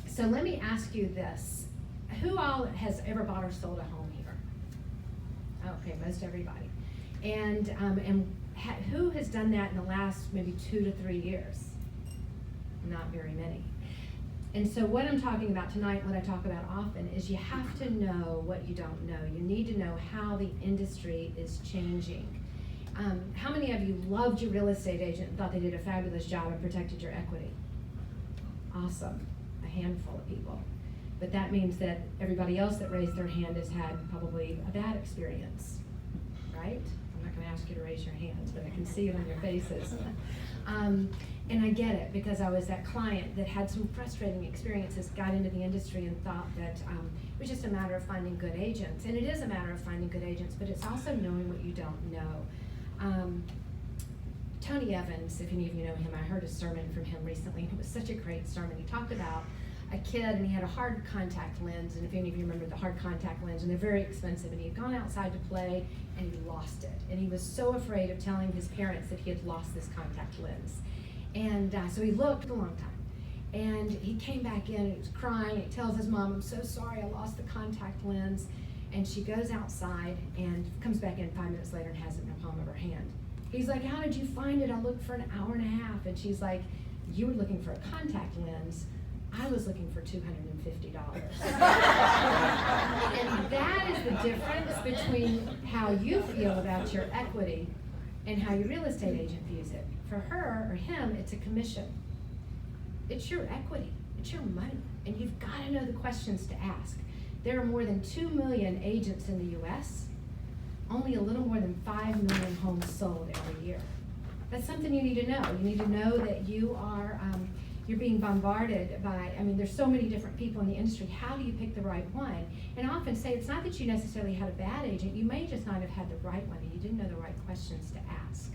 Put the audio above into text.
So let me ask you this. Who all has ever bought or sold a home here? Okay, most everybody. And who has done that in the last maybe 2 to 3 years? Not very many. And so what I'm talking about tonight, what I talk about often, is you have to know what you don't know. You need to know how the industry is changing. How many of you loved your real estate agent and thought they did a fabulous job and protected your equity? Awesome. A handful of people. But that means that everybody else that raised their hand has had probably a bad experience, right? I'm not going to ask you to raise your hands, but I can see it on your faces. And I get it, because I was that client that had some frustrating experiences, got into the industry and thought that it was just a matter of finding good agents. And it is a matter of finding good agents, but it's also knowing what you don't know. Tony Evans, if any of you know him, I heard a sermon from him recently, and it was such a great sermon. He talked about a kid, and he had a hard contact lens, and if any of you remember the hard contact lens, and they're very expensive, and he had gone outside to play, and he lost it. And he was so afraid of telling his parents that he had lost this contact lens. And so he looked a long time, and he came back in, and he was crying, he tells his mom, "I'm so sorry, I lost the contact lens." And she goes outside and comes back in 5 minutes later and has it in the palm of her hand. He's like, "How did you find it? I looked for an hour and a half." And she's like, "You were looking for a contact lens. I was looking for $250. And that is the difference between how you feel about your equity and how your real estate agent views it. For her or him, it's a commission. It's your equity, it's your money, and you've got to know the questions to ask. There are more than 2 million agents in the US, only a little more than 5 million homes sold every year. That's something you need to know. You need to know that you are, you're being bombarded by, there's so many different people in the industry. How do you pick the right one? And I often say it's not that you necessarily had a bad agent, you may just not have had the right one, and you didn't know the right questions to ask.